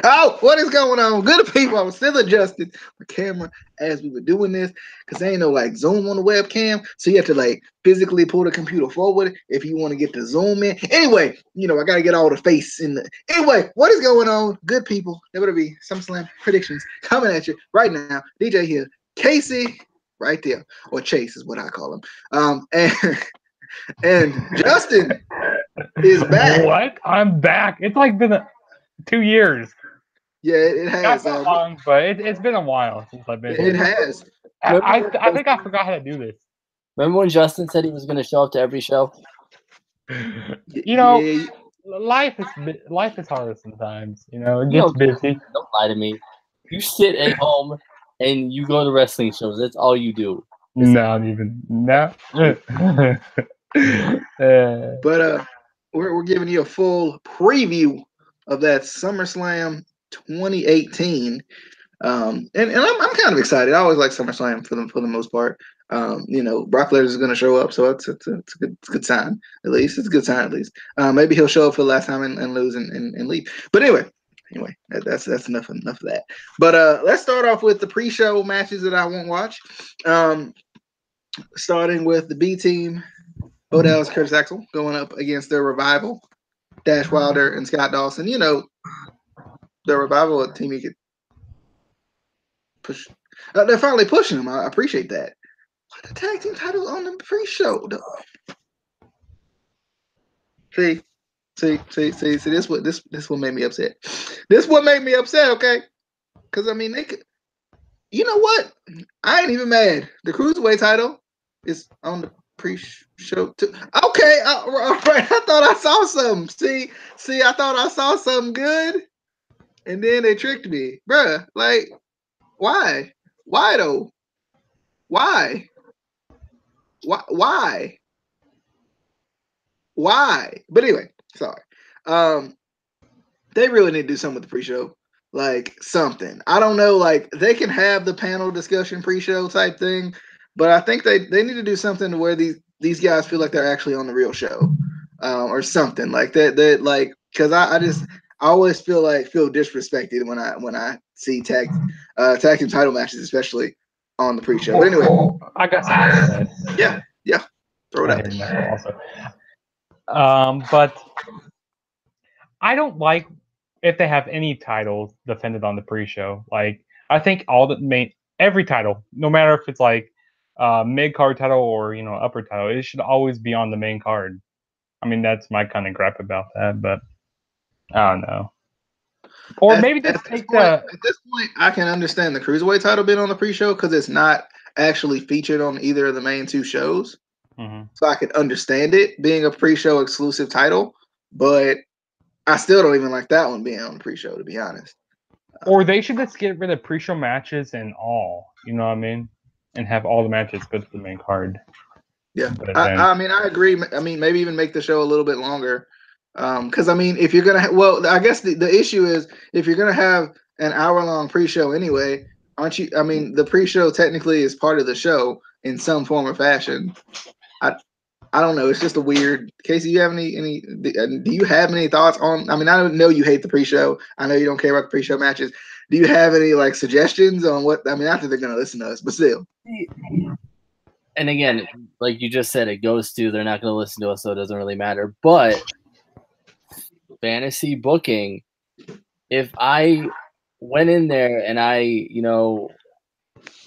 Oh, what is going on? Good people. I was still adjusting the camera as we were doing this because there ain't no like zoom on the webcam. So you have to like physically pull the computer forward if you want to get the zoom in. Anyway, I got to get all the face in the. Anyway, what is going on? Good people. WWE Summerslam predictions coming at you right now. DJ here. Casey right there. Or Chase is what I call him. And Justin is back. What? I'm back. It's like been 2 years. Yeah, it has. Not long, but it's been a while since I've been here. It has. I think I forgot how to do this. Remember when Justin said he was going to show up to every show? Life is hard sometimes. It gets busy. Don't lie to me. You sit at home and you go to wrestling shows. That's all you do. Not even. No. But we're giving you a full preview of that SummerSlam 2018, and I'm kind of excited. I always like SummerSlam for the most part. Brock Lesnar is going to show up, so it's a good sign at least. It's a good sign at least. Maybe he'll show up for the last time and lose and leave. But anyway, that's enough of that. But let's start off with the pre-show matches that I won't watch. Starting with the B team, Bo Dallas, Curtis Axel going up against their Revival, Dash Wilder and Scott Dawson. The Revival, a team you could push. They're finally pushing them. I appreciate that. What the tag team titles on the pre-show, though? See. This what made me upset. This what made me upset. Okay, because they could. You know what? I ain't even mad. The Cruiserweight title is on the pre-show too. Okay, all right. I thought I saw something. See, I thought I saw something good, and then they tricked me, bruh. Like, why? Why though? Why? Why? But anyway, sorry. They really need to do something with the pre-show. Like something. I don't know, like they can have the panel discussion pre-show type thing, but I think they need to do something to where these guys feel like they're actually on the real show. Or something like that like because I always feel disrespected when I see tag team title matches, especially on the pre-show. But anyway, I got something to say. Yeah. Throw it out there. Also. But I don't like if they have any titles defended on the pre-show. Like I think every title, no matter if it's like mid-card title or upper title, it should always be on the main card. I mean, that's my kind of gripe about that, but I don't know. Or maybe just take at this point, I can understand the Cruiserweight title being on the pre-show because it's not actually featured on either of the main two shows. Mm-hmm. So I can understand it being a pre-show exclusive title, but I still don't even like that one being on the pre-show, to be honest. Or they should just get rid of pre-show matches and all, you know what I mean? And have all the matches go to the main card. Yeah, I agree. I mean, maybe even make the show a little bit longer. Because, if you're going to I guess the issue is if you're going to have an hour-long pre-show anyway, aren't you? I mean, the pre-show technically is part of the show in some form or fashion. I don't know. It's just a weird. Casey, you have do you have any thoughts on? I mean, I don't know you hate the pre-show. I know you don't care about the pre-show matches. Do you have any suggestions on what? I mean, after they're gonna listen to us, but still. And again, like you just said, it goes to they're not gonna listen to us, so it doesn't really matter. But fantasy booking, if I went in there and I,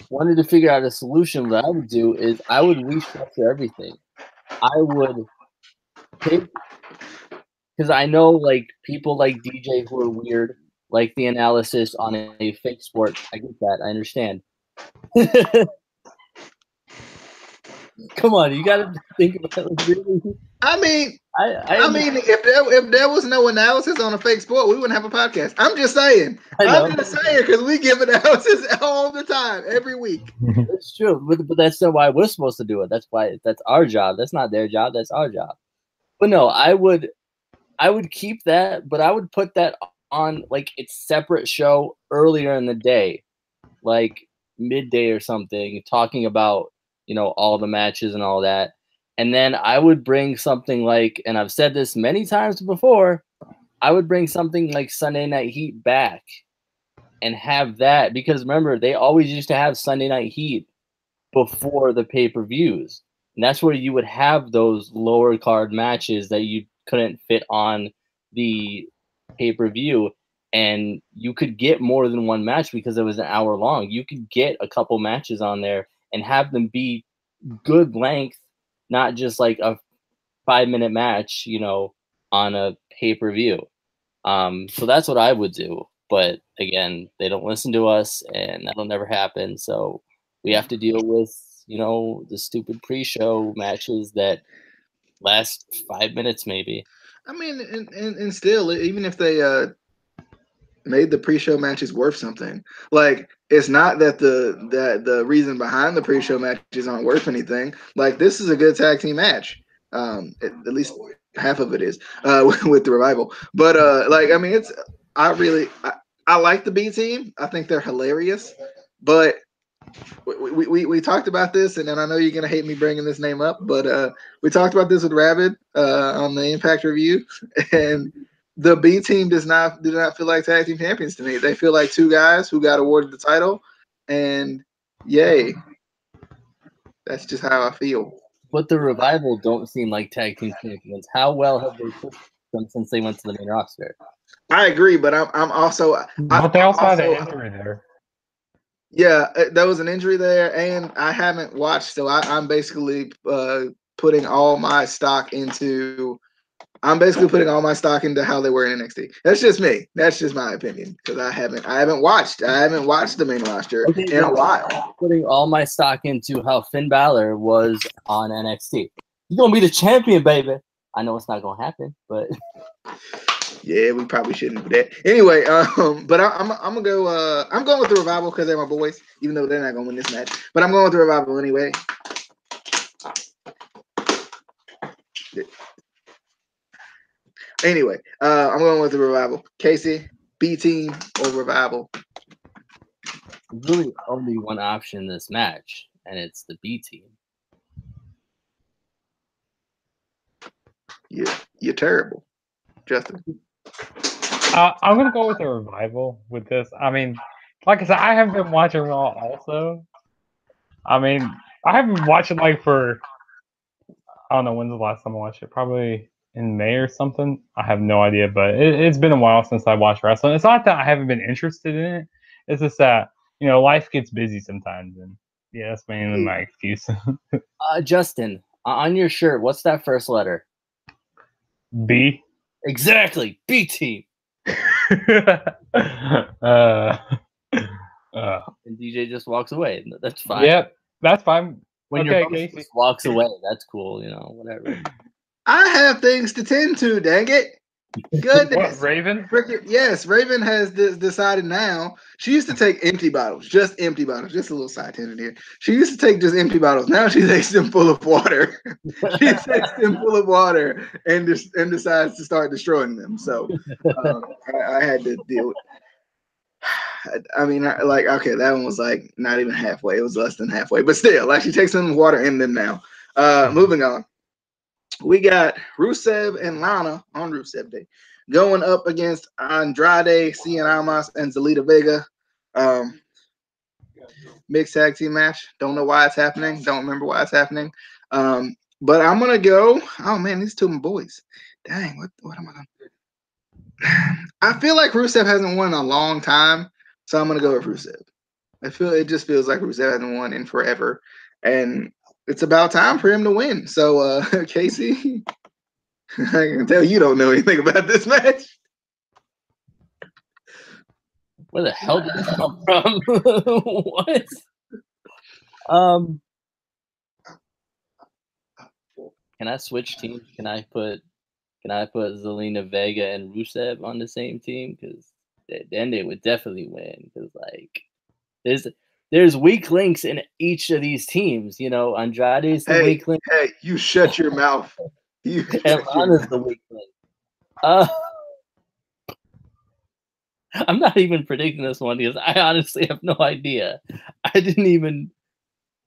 wanted to figure out a solution, what I would do is I would restructure everything. I would take, because I know like people like DJ who are weird, like the analysis on a fake sport. I get that. I understand. Come on, you got to think about it. Really. I mean, if there was no analysis on a fake sport, we wouldn't have a podcast. I'm just saying. I'm just saying because we give analysis all the time, every week. It's true, but that's not why we're supposed to do it. That's our job. That's not their job. That's our job. But no, I would keep that, but I would put that on like its separate show earlier in the day, like midday or something, talking about all the matches and all that. And then I would bring something like, and I've said this many times before, I would bring something like Sunday Night Heat back and have that, because remember, they always used to have Sunday Night Heat before the pay-per-views. And that's where you would have those lower card matches that you couldn't fit on the pay-per-view. And you could get more than one match because it was an hour long. You could get a couple matches on there and have them be good length, not just like a 5-minute match, on a pay-per-view. So that's what I would do. But again, they don't listen to us, and that'll never happen. So we have to deal with, the stupid pre-show matches that last 5 minutes, maybe. I mean, and still, even if they made the pre-show matches worth something, like, it's not that the reason behind the pre-show matches aren't worth anything. Like, this is a good tag team match. At least half of it is with the Revival. But like, I mean, I like the B team. I think they're hilarious. But we talked about this, and then I know you're gonna hate me bringing this name up, but we talked about this with Rabid on the Impact review, and the B team do not feel like tag team champions to me. They feel like two guys who got awarded the title, and yay, that's just how I feel. But the Revival don't seem like tag team champions. How well have they pushed them since they went to the main roster? I agree, but I'm also. But they also had an injury there. Yeah, there was an injury there, and I haven't watched, so I'm basically putting all my stock into. I'm basically putting all my stock into how they were in NXT. That's just me. That's just my opinion, because I haven't watched the main roster in a while. I'm putting all my stock into how Finn Balor was on NXT. You're gonna be the champion, baby. I know it's not gonna happen, but yeah, we probably shouldn't do that. Anyway, but I'm gonna go. I'm going with the Revival because they're my boys, even though they're not gonna win this match. But I'm going with the Revival anyway. Anyway, I'm going with the Revival. Casey, B team or Revival? Really only one option in this match, and it's the B team. You're terrible, Justin. I'm gonna go with the Revival with this. I mean, like I said, I haven't been watching Raw also. I mean, I haven't been watching for I don't know when's the last time I watched it. Probably in May or something. I have no idea, but it's been a while since I watched wrestling. It's not that I haven't been interested in it. It's just that life gets busy sometimes, and yeah, that's mainly my excuse. Justin, on your shirt, what's that first letter? B. Exactly, B team. And DJ just walks away. That's fine. Yep, that's fine. When your host just walks away, that's cool. Whatever. I have things to tend to. Dang it! Goodness. What, Raven? Yes, Raven has decided now. She used to take empty bottles, just empty bottles. Just a little side tangent here. She used to take just empty bottles. Now she takes them full of water. She takes them full of water and decides to start destroying them. So I had to deal with. I mean, okay, that one was not even halfway. It was less than halfway, but still, she takes some water in them now. Moving on. We got Rusev and Lana on Rusev Day going up against Andrade, Cien Almas, and Zelina Vega. Mixed tag team match. Don't know why it's happening. Don't remember why it's happening. But I'm going to go. Oh, man, these two are my boys. Dang, what am I going to do? I feel like Rusev hasn't won in a long time, so I'm going to go with Rusev. It just feels like Rusev hasn't won in forever. And it's about time for him to win. So, Casey, I can tell you don't know anything about this match. Where the hell did this come from? What? Can I switch teams? Can I put Zelina Vega and Rusev on the same team? Because then they would definitely win. Because there's weak links in each of these teams. Andrade's the weak link. Hey, you shut your mouth. Lana's the weak link. I'm not even predicting this one because I honestly have no idea. I didn't even.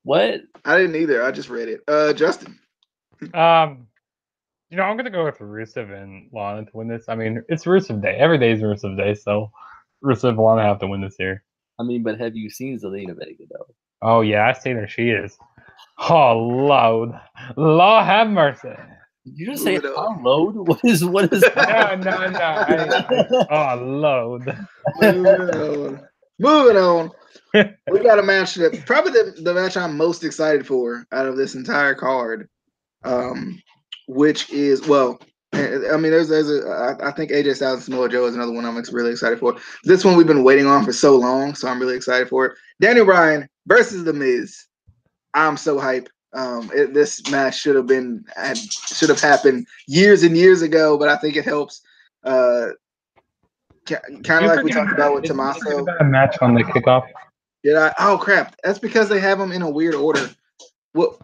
What? I didn't either. I just read it. Justin. Just I'm gonna go with Rusev and Lana to win this. I mean, it's Rusev Day. Every day is Rusev Day, so Rusev and Lana have to win this year. I mean, but have you seen Zelina Vega though? Oh yeah, I've seen her. She is. Oh Lord, Lord have mercy. Did you just say how load? What is? No. Oh Lord. Moving on. We got a match that probably the match I'm most excited for out of this entire card, which is I mean, I think AJ Styles and Samoa Joe is another one I'm really excited for. This one we've been waiting on for so long, so I'm really excited for it. Daniel Bryan versus The Miz. I'm so hyped. This match should have happened years and years ago, but I think it helps. Kind of like we talked about with Tommaso. A match on the kickoff. Did I? Oh crap! That's because they have them in a weird order. Well,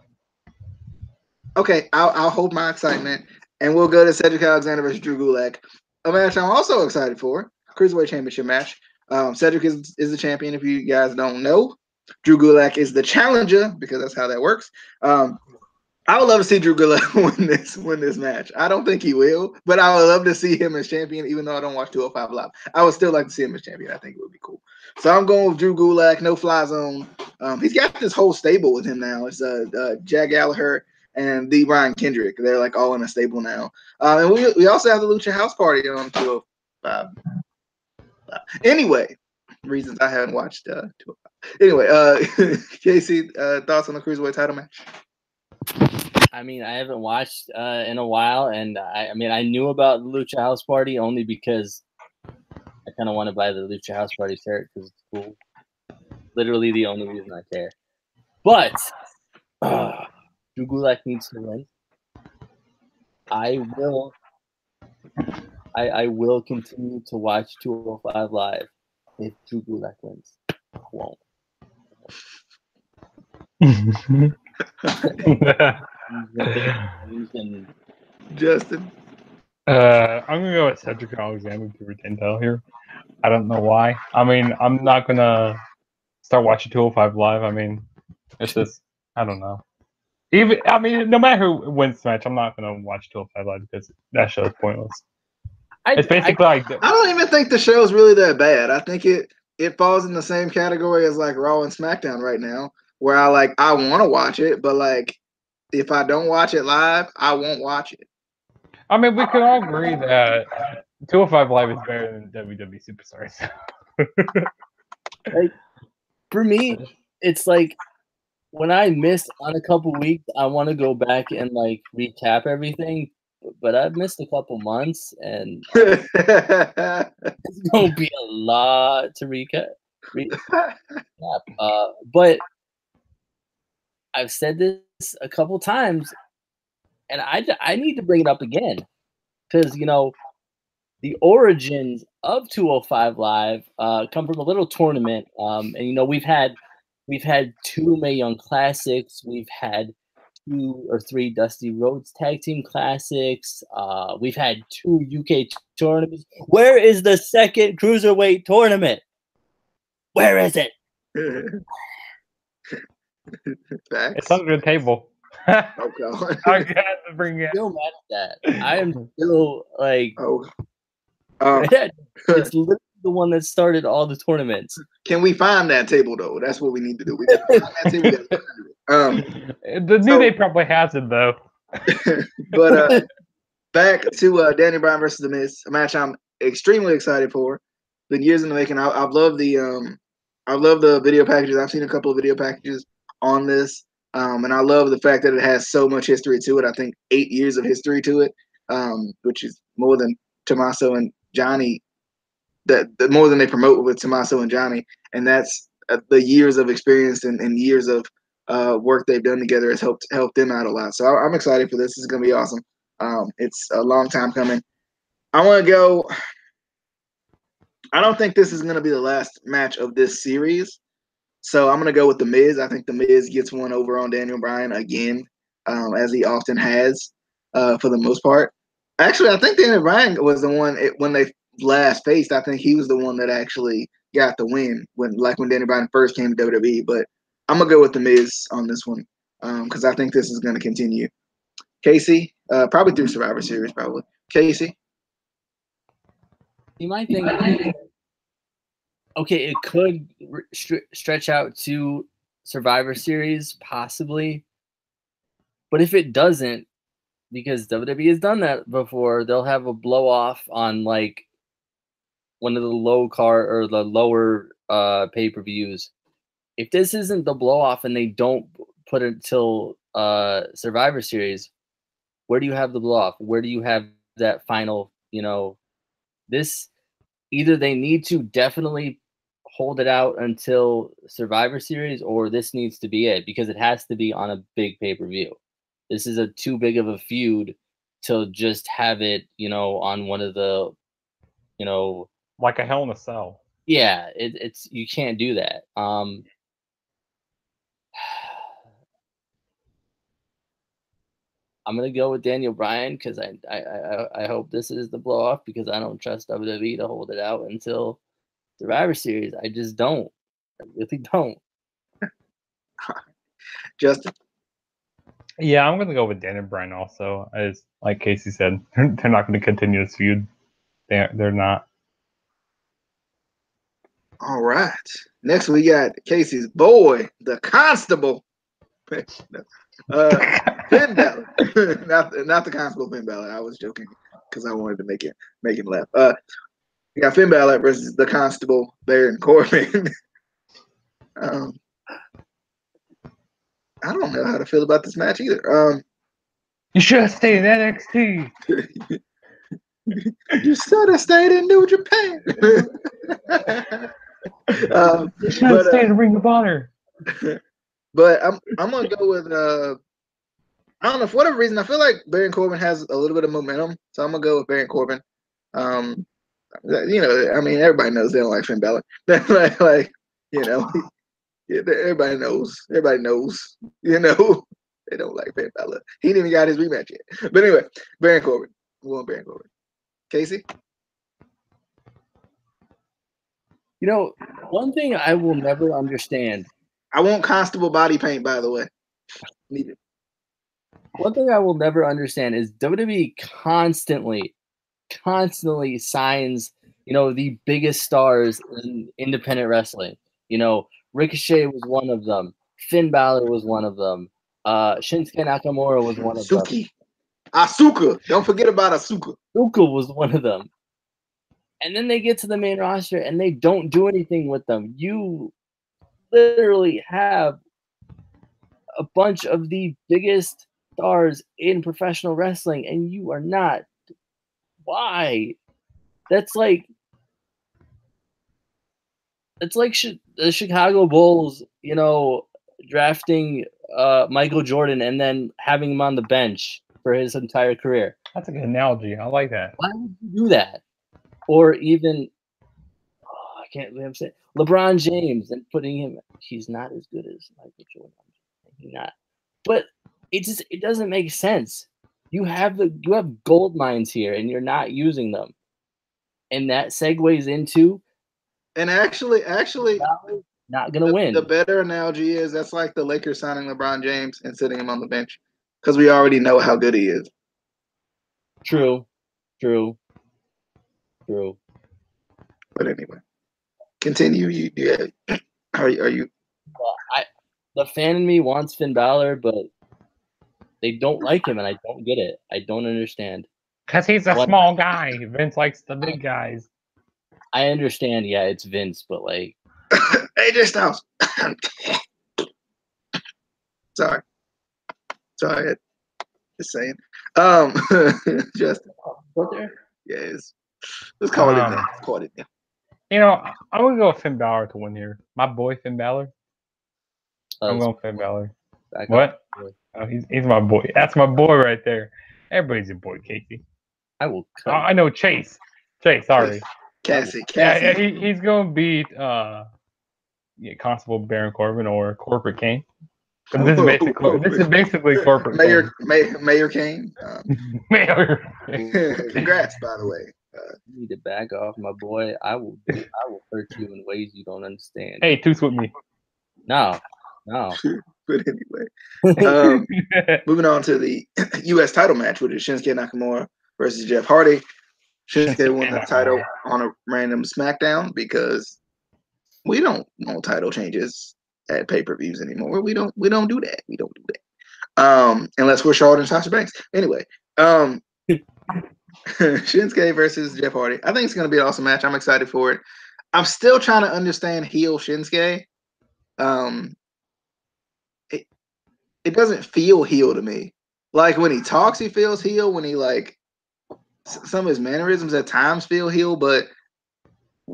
okay, I'll hold my excitement, and we'll go to Cedric Alexander versus Drew Gulak, a match I'm also excited for. Cruiserweight Championship match. Cedric is the champion. If you guys don't know, Drew Gulak is the challenger because that's how that works. I would love to see Drew Gulak win this match. I don't think he will, but I would love to see him as champion, even though I don't watch 205 Live. I would still like to see him as champion. I think it would be cool. So I'm going with Drew Gulak, no fly zone. He's got this whole stable with him now. It's Jack Gallagher and the Brian Kendrick. They're like all in a stable now. And we also have the Lucha House Party on 205. Anyway, reasons I haven't watched 205. Anyway, Casey, thoughts on the Cruiserweight title match? I mean, I haven't watched in a while, and I mean, I knew about the Lucha House Party only because I kind of want to buy the Lucha House Party shirt because it's cool. Literally the only reason I care. But Drew Gulak needs to win. I will continue to watch 205 Live if Drew Gulak wins. I won't. Justin. I'm gonna go with Cedric Alexander to retain title here. I don't know why. I mean, I'm not gonna start watching 205 Live. I mean, it's just I don't know. I mean, no matter who wins the match, I'm not gonna watch 205 Live because that show is pointless. It's basically I don't even think the show's really that bad. I think it falls in the same category as like Raw and SmackDown right now, where I want to watch it, but like if I don't watch it live, I won't watch it. I mean, we could all agree that 205 Live is better than WWE Superstars. Like, for me, it's like when I miss on a couple weeks, I want to go back and like recap everything. But I've missed a couple months, and it's gonna be a lot to recap. But I've said this a couple times, and I need to bring it up again because the origins of 205 Live come from a little tournament, and we've had 2 Mae Young Classics, we've had 2 or 3 Dusty Rhodes Tag Team Classics. We've had 2 UK tournaments. Where is the second Cruiserweight tournament? Where is it? It's under the table. Oh God! I got to bring it. I'm still mad at that. I am still like. It's literally the one that started all the tournaments. Can we find that table though? That's what we need to do. We got to find that table. The New Day probably has it though. But back to Daniel Bryan versus The Miz, a match I'm extremely excited for. Been years in the making. I've loved the video packages. I've seen a couple of video packages on this, and I love the fact that it has so much history to it. I think 8 years of history to it, which is more than Tommaso and Johnny. That more than they promote with Tommaso and Johnny, and that's the years of experience and years of work they've done together has helped them out a lot. So I'm excited for this. This is gonna be awesome. It's a long time coming. I want to go. I don't think this is gonna be the last match of this series, so I'm gonna go with The Miz. I think The Miz gets one over on Daniel Bryan again, as he often has for the most part. Actually, I think Daniel Bryan was the one when they last faced. I think he was the one that actually got the win when Daniel Bryan first came to WWE. But I'm gonna go with The Miz on this one because I think this is gonna continue. Casey, Probably through Survivor Series, probably. Casey? You might think, okay, it could stretch out to Survivor Series, possibly. But if it doesn't, because WWE has done that before, they'll have a blow off on like one of the low card or the lower pay-per-views. If this isn't the blow off and they don't put it till Survivor Series, where do you have the blow off? Where do you have that final, this either they need to definitely hold it out until Survivor Series, or this needs to be it, because it has to be on a big pay-per-view. This is too big of a feud to just have it, on one of the, like a Hell in a Cell. Yeah, it's you can't do that. I'm gonna go with Daniel Bryan because I hope this is the blow off, because I don't trust WWE to hold it out until Survivor Series. I just don't. I really don't. Justin? Yeah, I'm gonna go with Daniel Bryan also. As like Casey said, they're not going to continue this feud. They're not. All right. Next we got Casey's boy, the Constable. Finn Balor. not the Constable Finn Balor. I was joking because I wanted to make him laugh. We got Finn Balor versus the Constable, Baron Corbin. I don't know how to feel about this match either. You should have stayed in NXT. You should have stayed in New Japan. You should have stayed in Ring of Honor. But I'm gonna go with I don't know, for whatever reason I feel like Baron Corbin has a little bit of momentum, so I'm gonna go with Baron Corbin. Everybody knows they don't like Finn Balor. Everybody knows. Everybody knows. They don't like Finn Balor. He didn't even got his rematch yet. But anyway, Baron Corbin. We want Baron Corbin. Casey? One thing I will never understand. I want Constable body paint, by the way. Need it. One thing I will never understand is WWE constantly signs, the biggest stars in independent wrestling. Ricochet was one of them. Finn Balor was one of them. Shinsuke Nakamura was one of them. Asuka. Don't forget about Asuka. Asuka was one of them. And then they get to the main roster and they don't do anything with them. You literally have a bunch of the biggest stars in professional wrestling and you are not. Why? That's like the Chicago Bulls, drafting Michael Jordan and then having him on the bench for his entire career. That's a good analogy. I like that. Why would you do that? Or even, I can't believe I'm saying LeBron James and putting him. He's not as good as Michael Jordan. He's not. But it doesn't make sense. You have gold mines here and you're not using them, and that segues into. And actually, not gonna win. The better analogy is that's like the Lakers signing LeBron James and sitting him on the bench because we already know how good he is. True. But anyway, continue. Are you? The fan in me wants Finn Balor, but they don't like him, and I don't get it. I don't understand. Because he's a small guy. Vince likes the big guys. I understand. Yeah, it's Vince, but like. AJ Styles. Sorry. Just saying. Justin. What there? Yes. Let's call it in there. Call it in there. I'm gonna go with Finn Balor to win here. My boy Finn Balor. I'm going Finn Balor. What? Oh, he's my boy. That's my boy right there. Everybody's your boy, Casey. I will. I know Chase. Sorry. Cassie. Yeah, he's gonna beat Constable Baron Corbin or Corporate Kane. This is basically Corporate Mayor Kane. Mayor. Congrats, by the way. You need to back off, my boy. I will hurt you in ways you don't understand. Hey, tooth with me. No. But anyway, moving on to the U.S. title match, which is Shinsuke Nakamura versus Jeff Hardy. Shinsuke won the title on a random SmackDown because we don't want title changes at pay-per-views anymore. We don't do that. We don't do that. Unless we're Charlotte and Sasha Banks. Anyway, Shinsuke versus Jeff Hardy. I think it's going to be an awesome match. I'm excited for it. I'm still trying to understand heel Shinsuke. It doesn't feel heel to me. Like when he talks, he feels heel. When he like some of his mannerisms at times feel heel, but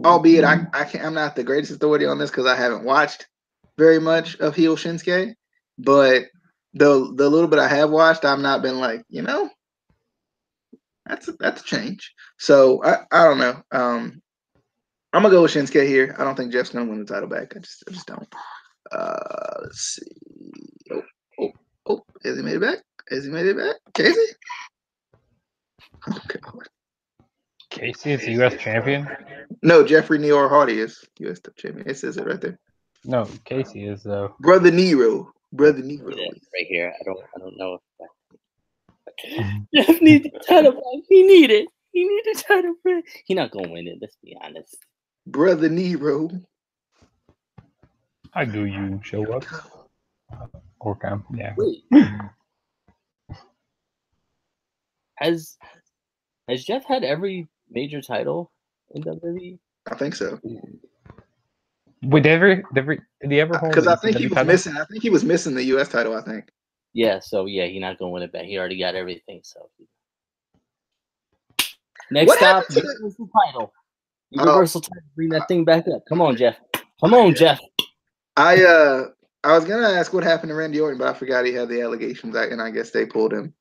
albeit I'm not the greatest authority on this because I haven't watched very much of heel Shinsuke. But the little bit I have watched, I've not been like, that's a change. So I don't know. I'm gonna go with Shinsuke here. I don't think Jeff's gonna win the title back. I just don't. Let's see. Oh, has he made it back? Casey? Oh God. Casey is the U.S. champion? No, Jeffrey Neor Hardy is U.S. champion. It says it right there. No, Casey is though. Brother Nero. Right here. I don't know if Jeff needs a title back. He needs a title back. He's not gonna win it, let's be honest. Brother Nero. How do you show up? Okay, yeah. Wait. Has Jeff had every major title in WWE? I think so. Wait, did he ever hold? Because I think he was missing. I think he was missing the U.S. title. I think. Yeah. So yeah, he's not gonna win it back. He already got everything. So next stop, Universal title. Universal title. Bring that thing back up. Come on, Jeff. Come on, Jeff. I was gonna ask what happened to Randy Orton, but I forgot he had the allegations, and I guess they pulled him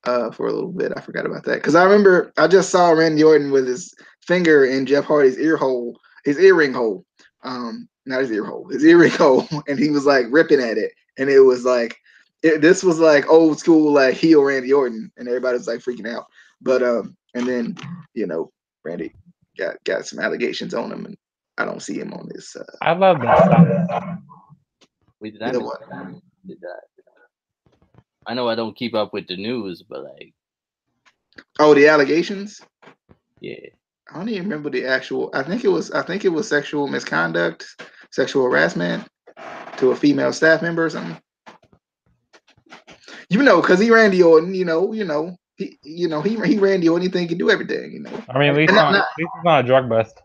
for a little bit. I forgot about that because I remember I just saw Randy Orton with his finger in Jeff Hardy's earring hole, not his ear hole, his earring hole, and he was like ripping at it, and it was like this was like old school like heel Randy Orton, and everybody was like freaking out. But and then Randy got some allegations on him, and I don't see him on this. I love that. Wait, did I know what? Did that? I know I don't keep up with the news, but like. Oh, the allegations? Yeah. I don't even remember the actual. I think it was sexual misconduct, sexual harassment to a female staff member or something. Because he Randy Orton, he Randy Orton, he can do everything, I mean, at least he's not a drug bust.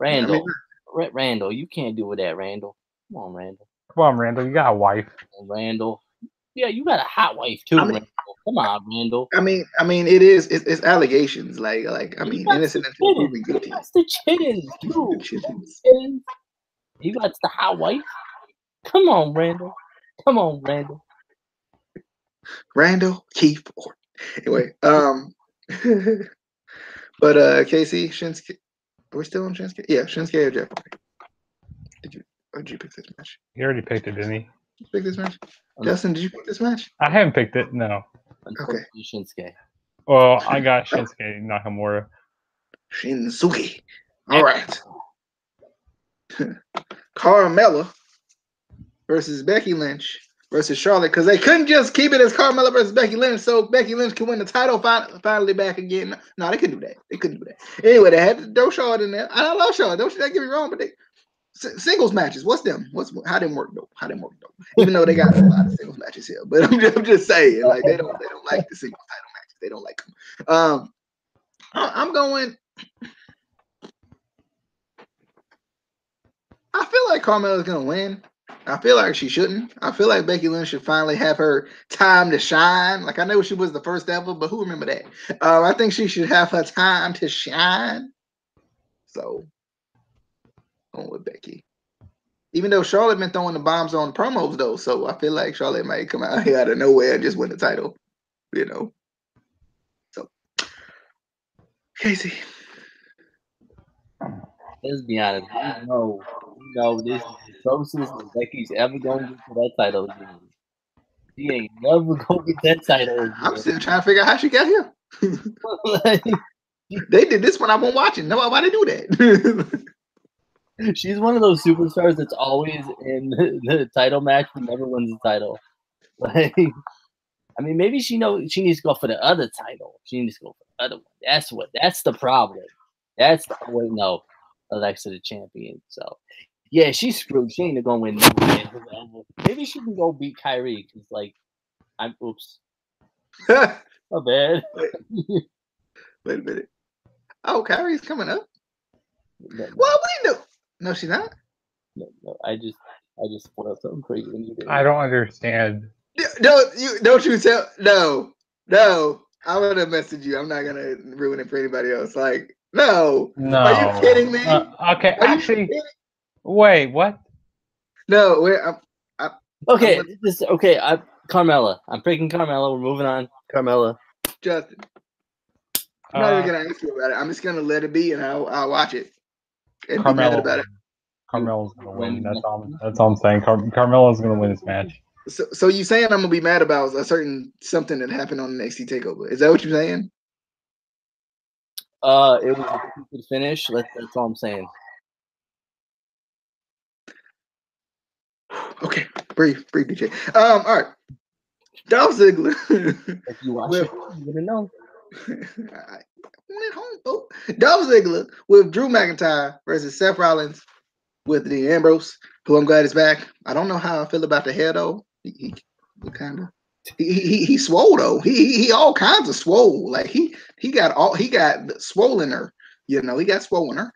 Randall, Randall, you can't do that, Randall. Come on, Randall. You got a wife. Randall. Yeah, you got a hot wife too, Randall. Come on, Randall. I mean, it's allegations. Like innocent until proven guilty. That's the chickens, dude. You got the hot wife. Come on, Randall. Randall Keith Orton. Anyway, but Casey, Shinsuke. Are we still on Shinsuke? Yeah, Shinsuke or Jeff Hardy. Did you pick this match? He already picked it, didn't he? Did you pick this match? Justin, did you pick this match? I haven't picked it, no. Okay. Shinsuke. Well, I got Shinsuke Nakamura. Shinsuke. All right. Carmella versus Becky Lynch versus Charlotte, because they couldn't just keep it as Carmella versus Becky Lynch so Becky Lynch could win the title finally back again. No, they couldn't do that. Anyway, they had to throw Charlotte in there. I love Charlotte. Don't get me wrong, but they singles matches. How them work though? Even though they got a lot of singles matches here, but I'm just saying, like they don't like the singles title matches. They don't like them. I'm going. I feel like Carmella's gonna win. I feel like she shouldn't. I feel like Becky Lynch should finally have her time to shine. Like I know she was the first ever, but who remember that? I think she should have her time to shine. So, going with Becky. Even though Charlotte been throwing the bombs on promos though, so I feel like Charlotte might come out here out of nowhere and just win the title. So, Casey. Let's be honest. We know this is the closest Becky's ever going to get to that title again. She ain't never going to get that title again. I'm still trying to figure out how she got here. They did this when I wasn't watching. No, why they do that? She's one of those superstars that's always in the title match but never wins the title. Like, I mean, maybe she knows she needs to go for the other title. She needs to go for the other one. That's the problem. Wait, no, Alexa the champion. So yeah, she's screwed. She ain't gonna win. Maybe she can go beat Kyrie because oops. My bad. Wait a minute. Oh, Kyrie's coming up. No. Well, we know. No, she's not. No, I just spoiled something for you. I don't understand. Don't you tell. No. I'm gonna message you. I'm not gonna ruin it for anybody else. Like, no. Are you kidding me? Okay, actually, wait, what? No, okay. Carmella. I'm picking Carmella. We're moving on. Carmella. Justin. I'm not even gonna ask you about it. I'm just gonna let it be, and I'll watch it and be mad about it. Carmella's gonna win. That's all I'm saying. Carmella's gonna win this match. So you saying I'm gonna be mad about a certain something that happened on the NXT Takeover? Is that what you're saying? It was a stupid finish. That's all I'm saying. Okay, brief, DJ. All right. Dolph Ziggler. If you watch it, you wouldn't know. I went home, though. Dolph Ziggler with Drew McIntyre versus Seth Rollins with Dean Ambrose, who I'm glad is back. I don't know how I feel about the hair though. He kind of he swole though. He all kinds of swole. Like he got swollener. You know, he got swollener.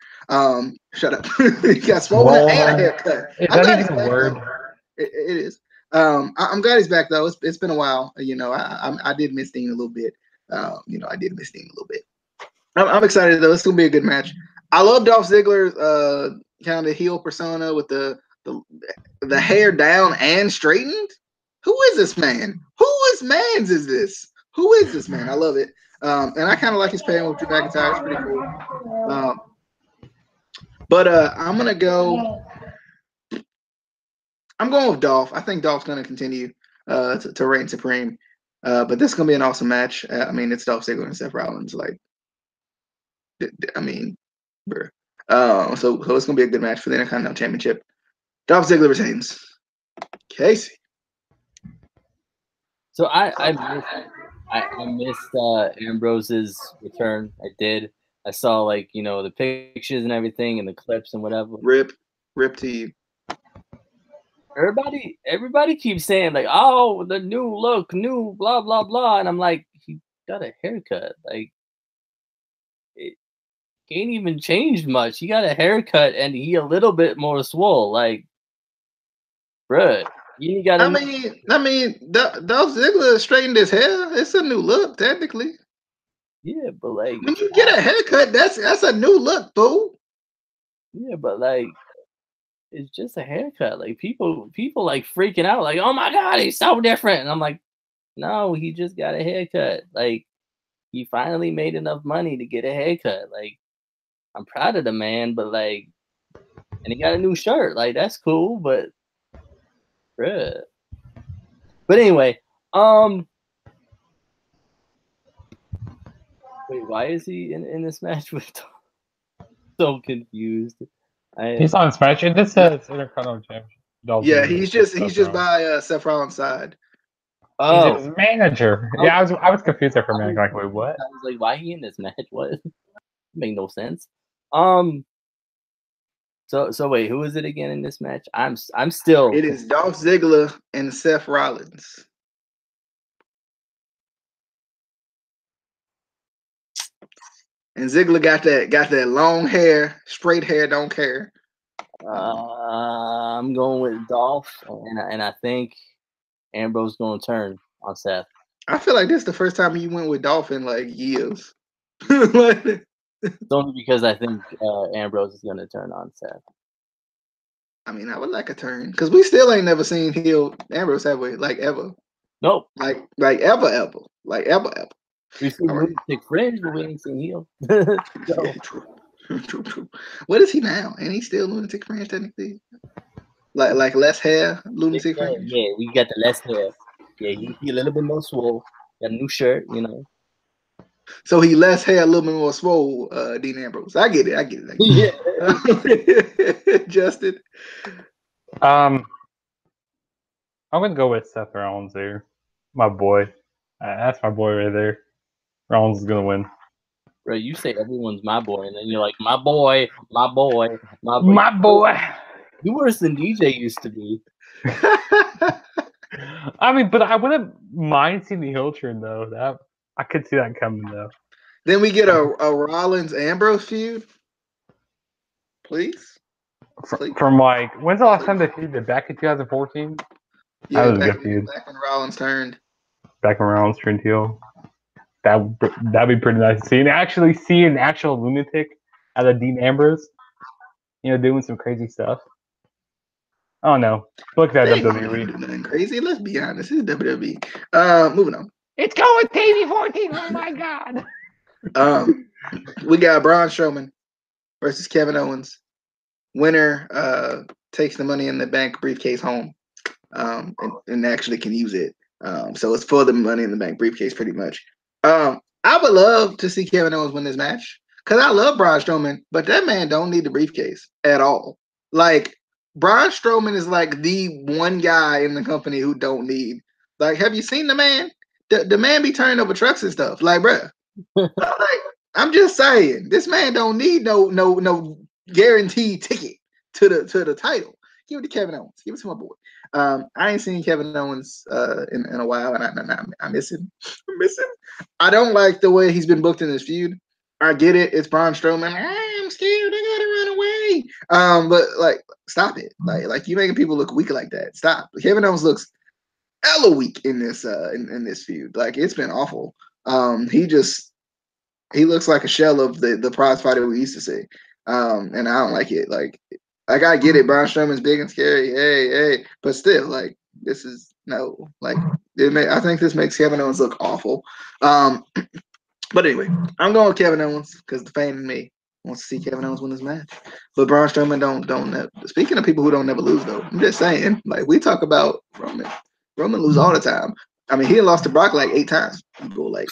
Shut up. He got swollener and a haircut. Is that even a word? It is. I'm glad he's back though. It's been a while. You know, I did miss Dean a little bit. I did miss Dean a little bit. I'm excited though. It's gonna be a good match. I love Dolph Ziggler's kind of heel persona with the hair down and straightened. Who is this man? Whose man's is this? Who is this man? I love it. And I kind of like his pairing with Drew McIntyre. It's pretty cool. But I'm gonna go. I'm going with Dolph. I think Dolph's gonna continue to reign supreme. But this is gonna be an awesome match. I mean, it's Dolph Ziggler and Seth Rollins. Like, I mean, bruh. So it's gonna be a good match for the Intercontinental Championship. Dolph Ziggler retains. Casey. So I missed Ambrose's return. I did. I saw the pictures and everything and the clips and whatever. Rip to you. Everybody keeps saying oh, the new look, new blah blah blah, and I'm like, he got a haircut. Like, it ain't even changed much. He got a haircut and he a little bit more swole. Like, bruh, you got. I mean, Dolph Ziggler straightened his hair. It's a new look, technically. Yeah, but when you get a haircut, that's a new look, boo. Yeah, but it's just a haircut. Like people freaking out, like, oh my god, he's so different. And I'm like, no, he just got a haircut. Like, he finally made enough money to get a haircut. Like, I'm proud of the man, but and he got a new shirt. Like, that's cool, but bruh. But anyway, wait, why is he in this match with so confused? He's on this match, and this says Intercontinental Championship. Yeah, he's just by Seth Rollins' side. Oh, he's his manager. Oh. Yeah, I was confused there for a minute. Like, wait, what? I was like, why he in this match? What? Make no sense. So wait, who is it again in this match? I'm still. It is Dolph Ziggler and Seth Rollins. And Ziggler got that long hair, straight hair, don't care. I'm going with Dolph, and I think Ambrose going to turn on Seth. I feel like this is the first time you went with Dolph in years. It's only because I think Ambrose is going to turn on Seth. I mean, I would like a turn because we still ain't never seen heel Ambrose, have we? Ever? Nope. Ever. We've seen Lunatic Fringe, but we ain't seen heel. Yeah, true. What is he now? And he's still Lunatic Fringe technically? Like less hair, Lunatic Fringe? Yeah, we got the less hair. Yeah, he a little bit more swole. Got a new shirt, So he less hair, a little bit more swole, Dean Ambrose. I get it. Yeah. Justin. I'm gonna go with Seth Rollins there, my boy. That's my boy right there. Rollins is gonna win. Bro, you say everyone's my boy, and then you're like, my boy, my boy, my boy. My boy. You worse than DJ used to be. I mean, but I wouldn't mind seeing the heel turn though. I could see that coming though. Then we get a Rollins Ambrose feud. Please. From like, when's the last time they feuded? Back in 2014? Yeah, that was a good feud. Back when Rollins turned. Back when Rollins turned heel. That'd be pretty nice to see. And actually see an actual lunatic out of Dean Ambrose, doing some crazy stuff. I don't know. Look at that WWE. Nothing crazy. Let's be honest. It's WWE. Moving on. It's going TV14. Oh my god. We got Braun Strowman versus Kevin Owens. Winner takes the Money in the Bank briefcase home, and actually can use it. So it's for the Money in the Bank briefcase, pretty much. I would love to see Kevin Owens win this match because I love Braun Strowman, but that man don't need the briefcase at all. Like, Braun Strowman is like the one guy in the company who don't need. Like, have you seen the man? The man be turning over trucks and stuff. Like, bruh. Like, I'm just saying, this man don't need no guaranteed ticket to the title. Give it to Kevin Owens. Give it to my boy. I ain't seen Kevin Owens in a while, and I miss him. I miss him. I don't like the way he's been booked in this feud. I get it. It's Braun Strowman. I'm scared. I gotta run away. But like, stop it. Like you making people look weak like that. Stop. Kevin Owens looks hella weak in this in this feud. Like, it's been awful. He looks like a shell of the prize fighter we used to see. And I don't like it. Like I get it. Braun Strowman's big and scary. Hey. But still, like, this is no. Like, I think this makes Kevin Owens look awful. But anyway, I'm going with Kevin Owens because the fan in me wants to see Kevin Owens win this match. But Braun Strowman don't. Speaking of people who don't never lose, though, I'm just saying. Like, we talk about Roman. Roman lose all the time. I mean, he lost to Brock like 8 times. People like,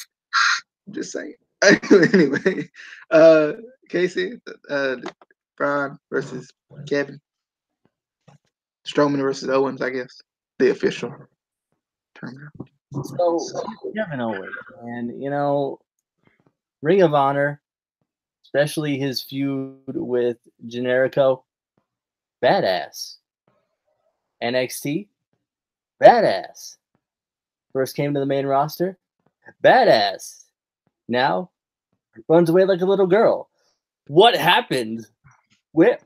just saying. Anyway, Casey, Braun versus Kevin, Strowman versus Owens, I guess the official term. So Kevin Owens, and Ring of Honor, especially his feud with Generico, badass. NXT, badass. First came to the main roster, badass. Now runs away like a little girl. What happened? Where?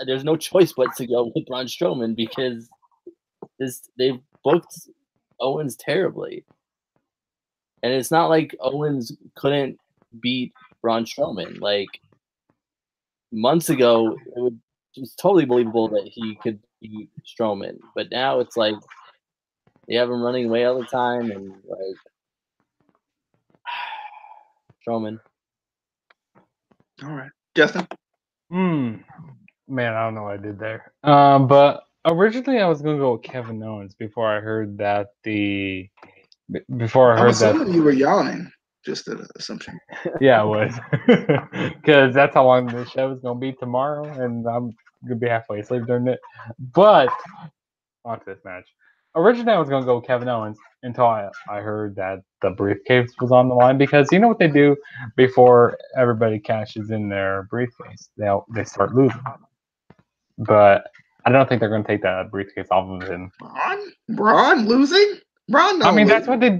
There's no choice but to go with Braun Strowman because they've booked Owens terribly. And it's not like Owens couldn't beat Braun Strowman. Like, months ago, it was totally believable that he could beat Strowman. But now it's like they have him running away all the time, and like Strowman. All right, Justin. Man, I don't know what I did there. But originally I was gonna go with Kevin Owens before I heard that I'm assuming you were yawning. Just an assumption. Yeah, it was. Because that's how long the show is gonna be tomorrow, and I'm gonna be halfway asleep during it. But on to this match. Originally I was gonna go with Kevin Owens until I heard that the briefcase was on the line, because you know what they do before everybody cashes in their briefcase? They start losing. But I don't think they're going to take that briefcase off of him. Braun losing? Braun. I mean, that's what they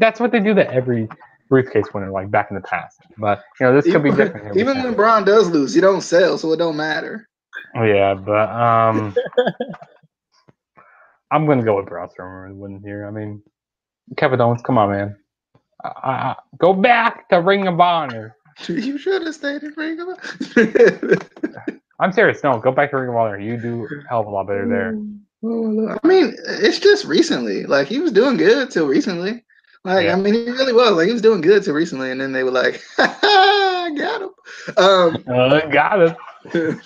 do to every briefcase winner, like back in the past. But this could be different here. Even when Braun does lose, he don't sell, so it don't matter. Oh yeah, but I'm going to go with Braun Strowman winning here. I mean, Kevin Owens, come on, man. Go back to Ring of Honor. You should have stayed in Ring of Honor. I'm serious. No, go back to Ring of Honor. You do a hell of a lot better there. I mean, it's just recently. Like, he was doing good till recently. Like, yeah. I mean, he really was. Like, he was doing good till recently, and then they were like, "Ha, got him." Got him.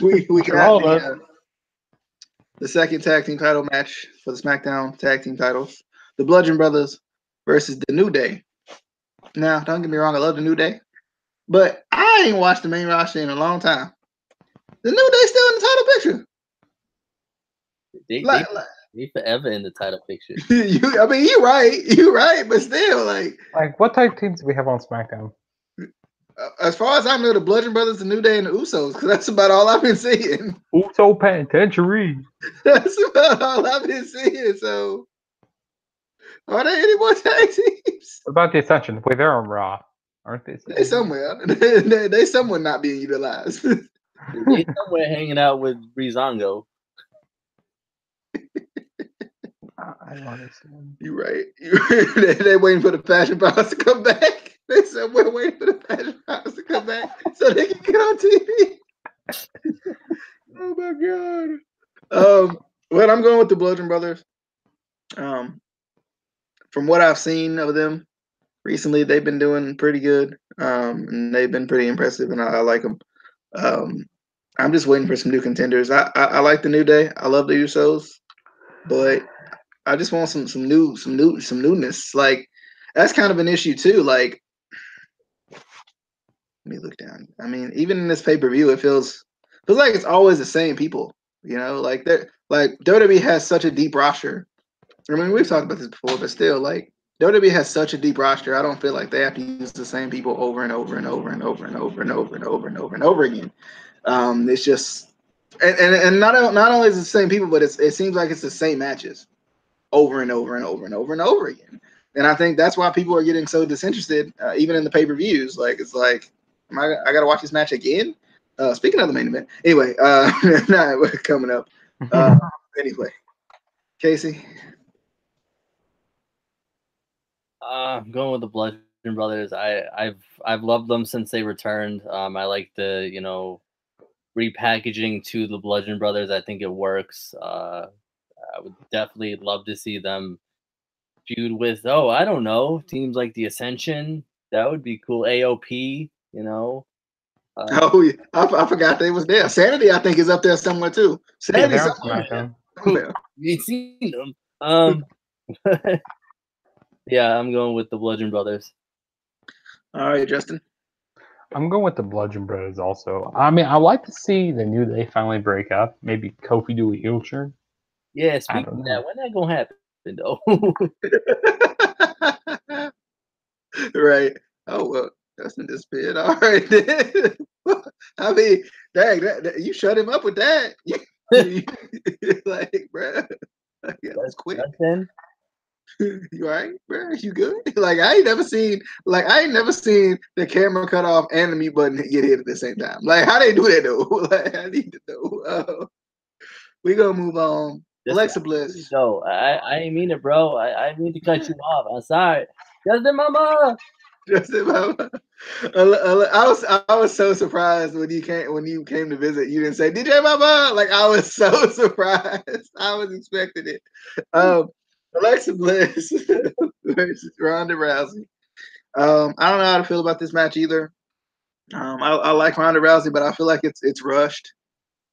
we got the second tag team title match for the SmackDown tag team titles. The Bludgeon Brothers versus the New Day. Now, don't get me wrong, I love the New Day, but I ain't watched the main roster in a long time. The New Day still in the title picture. They forever in the title picture. I mean, you're right, but still, like what type of teams do we have on SmackDown? As far as I know, the Bludgeon Brothers, the New Day, and the Usos, because that's about all I've been seeing. Uso Penitentiary. That's about all I've been seeing. So, are there any more tag teams? What about the Ascension? Wait, they're on Raw, aren't they? They somewhere. They somewhere not being utilized. They somewhere hanging out with Breezango. I don't understand. You're right. They're waiting for the Fashion Powers to come back. They somewhere waiting for the Fashion Powers to come back so they can get on TV. Oh my god. Well, I'm going with the Bludgeon Brothers. From what I've seen of them recently, they've been doing pretty good. And they've been pretty impressive, and I like them. I'm just waiting for some new contenders. I like the New Day. I love the Usos, but I just want some newness. Like that's kind of an issue too. Like, let me look down. I mean, even in this pay-per-view, it feels like it's always the same people. You know, like WWE has such a deep roster. I mean, we've talked about this before, but still, like WWE has such a deep roster. I don't feel like they have to use the same people over and over and over and over and over and over and over and over and over again. It's just and not only is it the same people, but it seems like it's the same matches over and over and over and over and over again. And I think that's why people are getting so disinterested, even in the pay-per-views. Like it's like, I got to watch this match again? Speaking of the main event, anyway, coming up. Anyway, Casey. I'm going with the Bludgeon Brothers. I've loved them since they returned. I like the repackaging to the Bludgeon Brothers. I think it works. I would definitely love to see them feud with I don't know, teams like the Ascension. That would be cool. AOP, Oh yeah, I forgot they was there. Sanity, I think, is up there somewhere too. Sanity, somewhere. You seen them? Yeah, I'm going with the Bludgeon Brothers. All right, Justin. I'm going with the Bludgeon Brothers also. I mean, I like to see the New Day finally break up. Maybe Kofi do a heel turn. Yeah, speaking of that, when that gonna happen though? Right. Oh well, Justin disappeared. All right. I mean, dang, you shut him up with that. Like, bro, that's quick. You all right, bro? You good? Like I ain't never seen the camera cut off and the mute button get hit at the same time. Like how they do that though? Like I need to know. We gonna move on. Alexa Bliss. No, I ain't mean it, bro. I mean to cut you off. I'm sorry. Justin Mama. I was so surprised when you came to visit. You didn't say DJ Mama. Like I was so surprised. I was expecting it. Alexa Bliss versus Ronda Rousey. I don't know how to feel about this match either. I like Ronda Rousey, but I feel like it's rushed.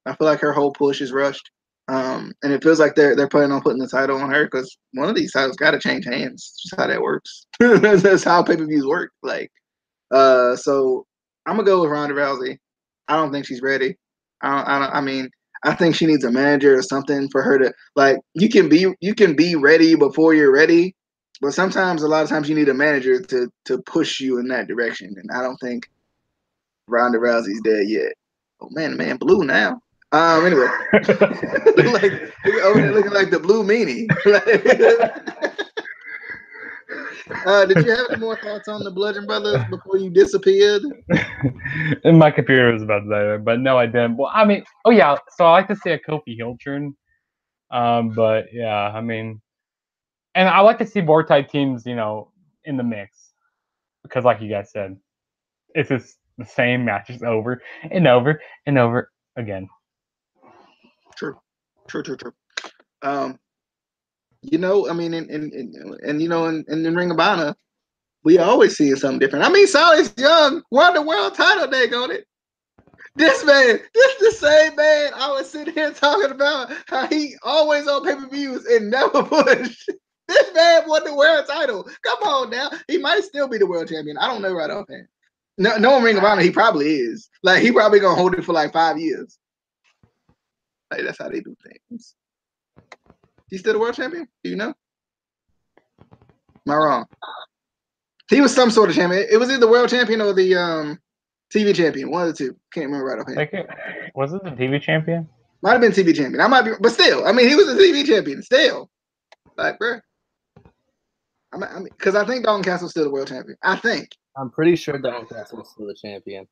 I feel like her whole push is rushed. And it feels like they're planning on putting the title on her because one of these titles got to change hands. That's just how that works. That's how pay-per-views work. Like, so I'm gonna go with Ronda Rousey. I don't think she's ready. I mean, I think she needs a manager or something for her to like. You can be ready before you're ready, but sometimes a lot of times you need a manager to push you in that direction. And I don't think Ronda Rousey's there yet. Oh man, blue now. Anyway, like over there looking like the blue meanie. Did you have any more thoughts on the Bludgeon Brothers before you disappeared? And my computer was about to die, but no, I didn't. Well, I mean, oh yeah. So I like to see a Kofi heel turn, but yeah, I mean, and I like to see more tag teams, in the mix, because like you guys said, it's just the same matches over and over and over again. True. I mean, in Ring of Honor, we always see something different. I mean, Silas Young won the world title, dang on it. This the same man I was sitting here talking about how he always on pay-per-views and never pushed. This man won the world title. Come on now. He might still be the world champion. I don't know right offhand. No Ring of Honor, he probably is. Like, he probably gonna hold it for like 5 years. Like, that's how they do things. He's still the world champion? Do you know? Am I wrong? He was some sort of champion. It was either the world champion or the TV champion. One of the two. Can't remember right offhand. Was it the TV champion? Might have been TV champion. I might be, but still, I mean, he was the TV champion. Still, like, bro. I mean, because I think Dalton Castle's still the world champion. I think. I'm pretty sure Dalton Castle's still the champion.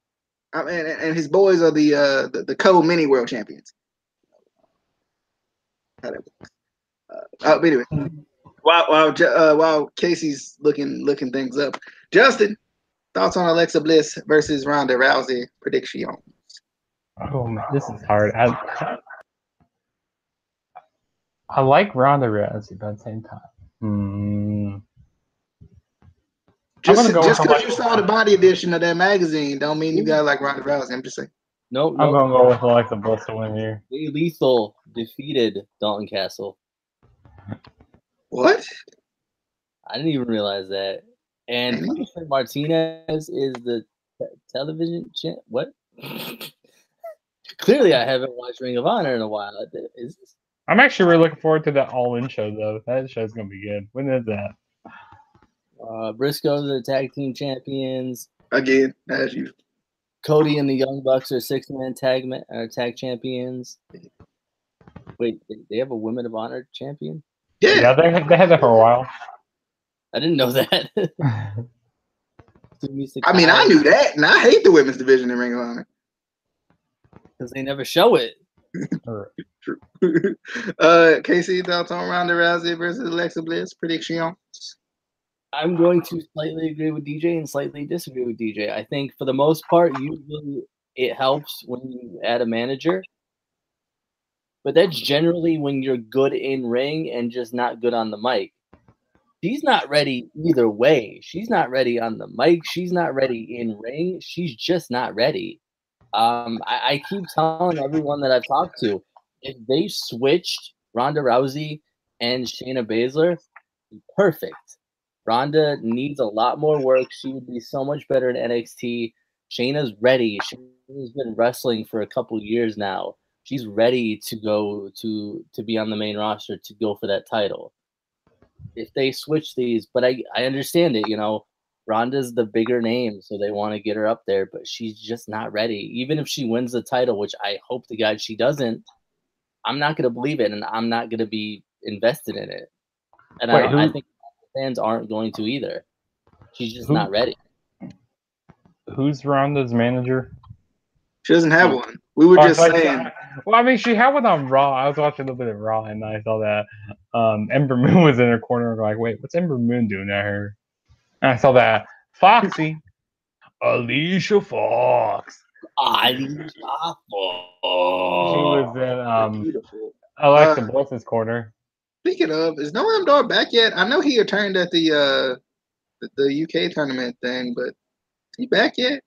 I mean, and his boys are the co-mini world champions. How that works. But anyway, while Casey's looking things up, Justin, thoughts on Alexa Bliss versus Ronda Rousey prediction? Oh man, this is hard. I like Ronda Rousey, but at the same time, just because you saw the body edition of that magazine, don't mean you gotta like Ronda Rousey. I'm just saying. No, I'm gonna go with Alexa Bliss to win here. Jay Lethal defeated Dalton Castle. What? I didn't even realize that. And Punishment Martinez is the television champ. What? Clearly, I haven't watched Ring of Honor in a while. Is this? I'm actually really looking forward to that All-In show, though. That show's gonna be good. When is that? Briscoes are the tag team champions. Again, as you. Cody and the Young Bucks are six-man tag champions. Wait, they have a Women of Honor champion? Yeah, they had that for a while. I didn't know that. I mean, I knew that, and I hate the women's division in Ring of Honor. Because they never show it. True. Casey, thoughts on Ronda Rousey versus Alexa Bliss prediction? I'm going to slightly agree with DJ and slightly disagree with DJ. I think for the most part, usually it helps when you add a manager. But that's generally when you're good in ring and just not good on the mic. She's not ready either way. She's not ready on the mic. She's not ready in ring. She's just not ready. I keep telling everyone that I've talked to, if they switched Ronda Rousey and Shayna Baszler, perfect. Ronda needs a lot more work. She would be so much better in NXT. Shayna's ready. She's been wrestling for a couple years now. She's ready to go to be on the main roster to go for that title. If they switch these, but I understand it, you know, Ronda's the bigger name, so they want to get her up there, but she's just not ready. Even if she wins the title, which I hope to God she doesn't, I'm not going to believe it, and I'm not going to be invested in it. And I think fans aren't going to either. She's just not ready. Who's Ronda's manager? She doesn't have one. We were just saying. Well, I mean, she had one on Raw. I was watching a little bit of Raw, and I saw that Ember Moon was in her corner. I'm like, wait, what's Ember Moon doing at her? And I saw that Foxy, Alicia Fox. Alicia Fox. She was in Alexa Bliss's corner. Speaking of, is Noam Dar back yet? I know he returned at the UK tournament thing, but is he back yet?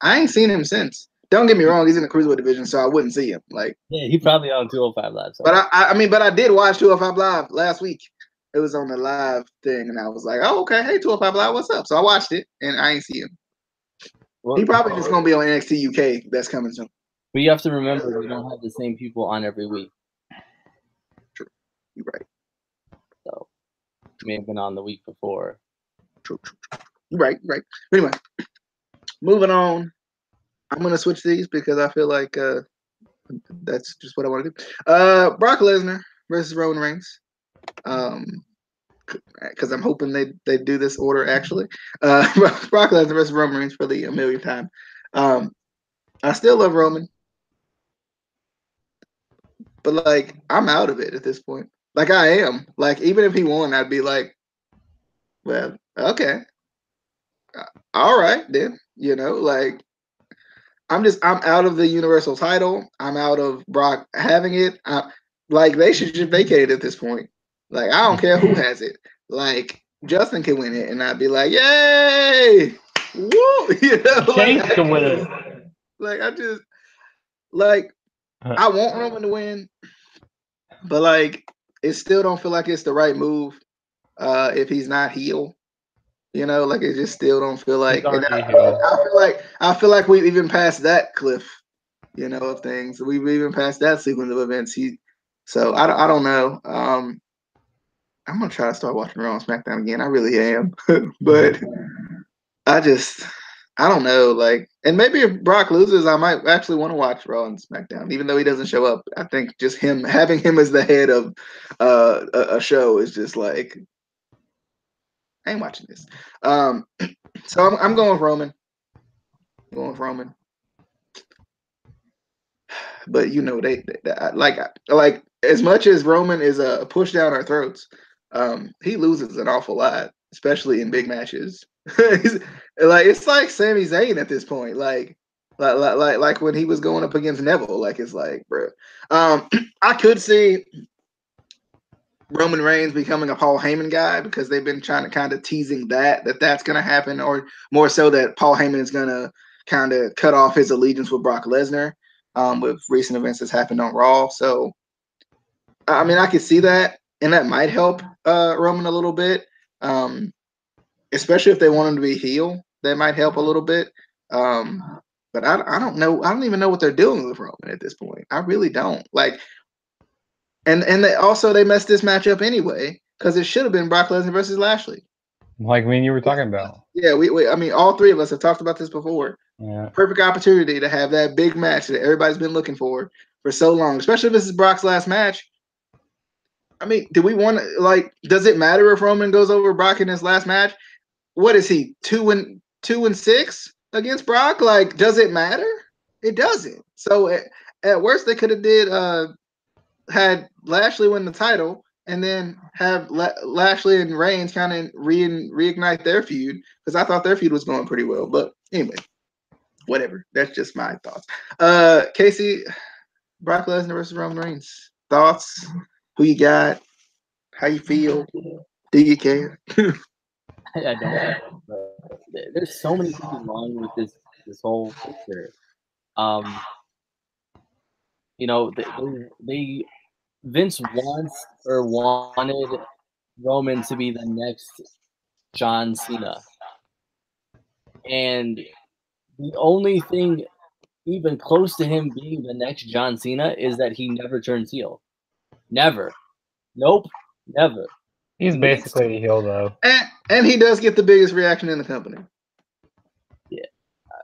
I ain't seen him since. Don't get me wrong, he's in the cruiserweight division, so I wouldn't see him. Like, yeah, he probably on 205 Live. So. But I did watch 205 Live last week. It was on the live thing, and I was like, oh, okay, hey, 205 Live, what's up? So I watched it, and I ain't see him. Well, he probably just gonna be on NXT UK. That's coming soon. But you have to remember, we don't have the same people on every week. True, you're right. So, he may have been on the week before. True. You're right. Anyway, moving on. I'm gonna switch these because I feel like that's just what I want to do. Brock Lesnar versus Roman Reigns. Because I'm hoping they do this order actually. Brock Lesnar versus Roman Reigns for the 1,000,000th time. I still love Roman, but like I'm out of it at this point. Like I am. Like even if he won, I'd be like, well, okay, all right then. You know, like. I'm out of the Universal title. I'm out of Brock having it. Like they should just vacate it at this point. Like I don't care who has it. Like Justin can win it, and I'd be like, "Yay, woo!" You know, James can win it. Like I just like I want Roman to win, but like it still don't feel like it's the right move. if he's not heel. You know, like it just still don't feel like. And I feel like we've even passed that cliff. You know, of things. We've even passed that sequence of events. So I don't know. I'm gonna try to start watching Raw and SmackDown again. I really am, but I don't know. Like, and maybe if Brock loses, I might actually want to watch Raw and SmackDown, even though he doesn't show up. I think just having him as the head of a show is just like, I ain't watching this. So I'm going with Roman. I'm going with Roman. But you know they like as much as Roman is a push down our throats, he loses an awful lot, especially in big matches. It's like Sami Zayn at this point, like when he was going up against Neville. Like it's like, bro, I could see Roman Reigns becoming a Paul Heyman guy because they've been trying to kind of teasing that's going to happen, or more so that Paul Heyman is going to kind of cut off his allegiance with Brock Lesnar. With recent events that's happened on Raw. So, I mean, I could see that, and that might help Roman a little bit, especially if they want him to be heel. That might help a little bit. But I don't know. I don't even know what they're doing with Roman at this point. I really don't. Like, and they messed this match up anyway because it should have been Brock Lesnar versus Lashley. Like me and you were talking about. Yeah, I mean, all three of us have talked about this before. Yeah. Perfect opportunity to have that big match that everybody's been looking for so long, especially if this is Brock's last match. I mean, do we want to, like, does it matter if Roman goes over Brock in his last match? What is he, 2-6 against Brock? Like, does it matter? It doesn't. So at worst, they could have had Lashley win the title and then have Lashley and Reigns kind of reignite their feud, because I thought their feud was going pretty well. But anyway. Whatever. That's just my thoughts. Casey, Brock Lesnar versus Roman Reigns. Thoughts? Who you got? How you feel? Do you care? I don't. There's so many things wrong with this whole picture. You know, they Vince wanted Roman to be the next John Cena, and the only thing even close to him being the next John Cena is that he never turns heel. Never. Nope. Never. He's basically a heel, though. And he does get the biggest reaction in the company. Yeah.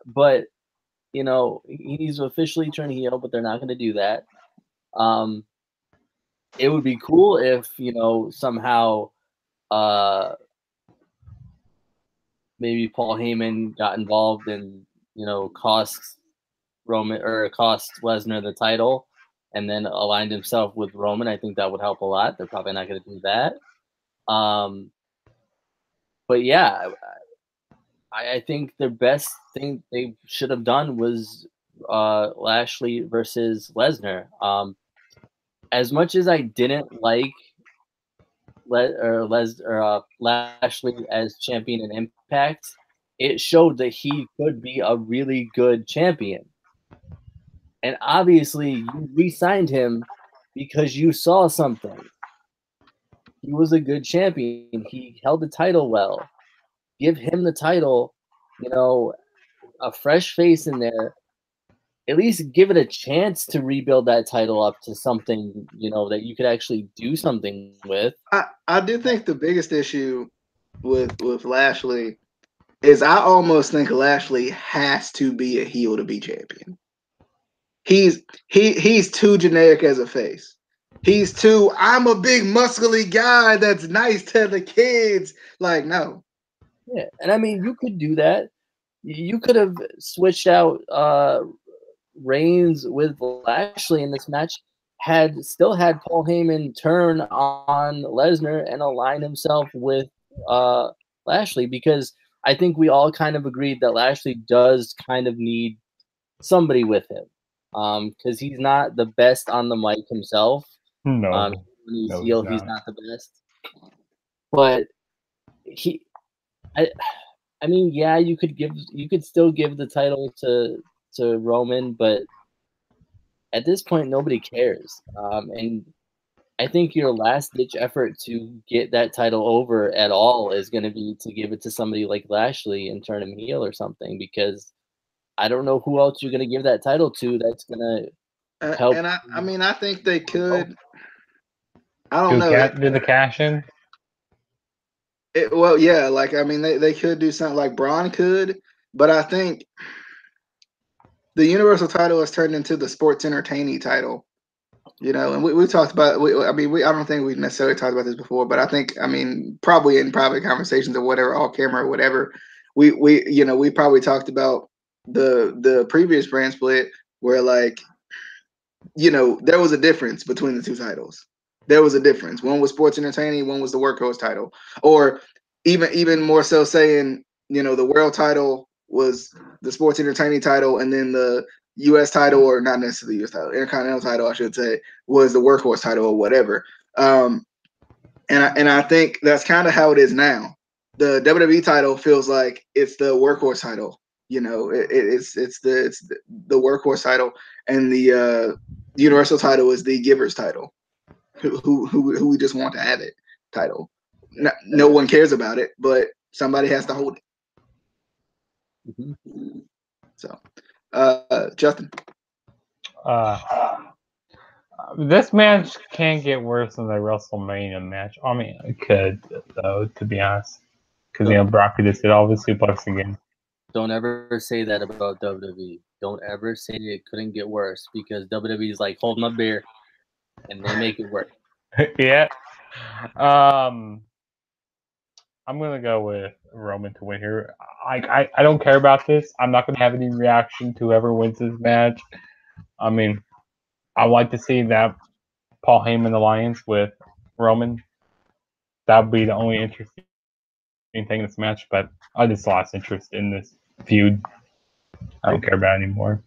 But, you know, he needs to officially turn heel, but they're not going to do that. It would be cool if, you know, somehow maybe Paul Heyman got involved and, you know, cost Lesnar the title and then aligned himself with Roman. I think that would help a lot. They're probably not going to do that. But yeah, I think the best thing they should have done was Lashley versus Lesnar. As much as I didn't like Lashley as champion in Impact, it showed that he could be a really good champion. And obviously, you re-signed him because you saw something. He was a good champion. He held the title well. Give him the title, you know, a fresh face in there. At least give it a chance to rebuild that title up to something, you know, that you could actually do something with. I do think the biggest issue with Lashley is I almost think Lashley has to be a heel to be champion. He's too generic as a face. He's too, I'm a big muscly guy that's nice to the kids. Like, no. Yeah, and I mean, you could do that. You could have switched out Reigns with Lashley in this match, still had Paul Heyman turn on Lesnar and align himself with Lashley, because I think we all kind of agreed that Lashley does kind of need somebody with him, because he's not the best on the mic himself. No, when he's heel, he's not the best. But I mean, yeah, you could still give the title to Roman, but at this point, nobody cares. And I think your last ditch effort to get that title over at all is going to be to give it to somebody like Lashley and turn him heel or something, because I don't know who else you're going to give that title to that's going to help. And I mean, I think they could. I don't know. Do the cash in? Well, yeah, like I mean, they could do something like Braun could, but I think the Universal title has turned into the sports entertaining title. You know, and we talked about. I don't think we necessarily talked about this before, but I think, I mean, probably in private conversations or whatever, off camera or whatever, we probably talked about the previous brand split where, like, there was a difference between the two titles. There was a difference. One was sports entertaining, one was the workhorse title, or even more so saying, the world title was the sports entertaining title, and then the U.S. title, or not necessarily U.S. title, Intercontinental title, I should say, was the workhorse title or whatever. And I think that's kind of how it is now. The WWE title feels like it's the workhorse title. It's the workhorse title, and the Universal title is the Givers title. Who we just want to have it title. No one cares about it, but somebody has to hold it. Mm-hmm. So, Justin. This match can't get worse than the WrestleMania match. I mean, it could, though, to be honest. Because, Brock could just did all the suplex again. Don't ever say that about WWE. Don't ever say it couldn't get worse, because WWE is like, hold my beer, and they make it work. Yeah. I'm going to go with Roman to win here. I don't care about this. I'm not going to have any reaction to whoever wins this match. I mean, I like to see that Paul Heyman alliance with Roman. That would be the only interesting thing in this match, but I just lost interest in this feud. I don't care about it anymore.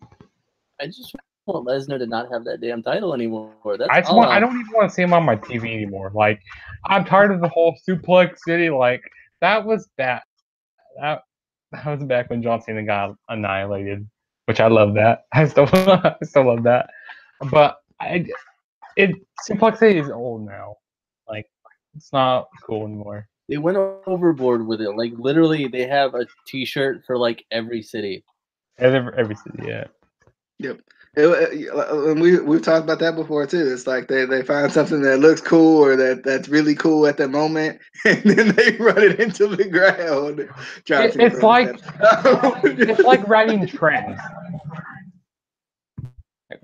I just want Lesnar to not have that damn title anymore. I don't even want to see him on my TV anymore. Like, I'm tired of the whole Suplex City. Like, that was bad. That was back when John Cena got annihilated, which I love that. I still love that. But Suplex City is old now. Like, it's not cool anymore. They went overboard with it. Like, literally, they have a T-shirt for like every city. Every city, yeah. Yep. We've talked about that before too. It's like they find something that looks cool or that's really cool at the moment, and then they run it into the ground. It's like riding trends.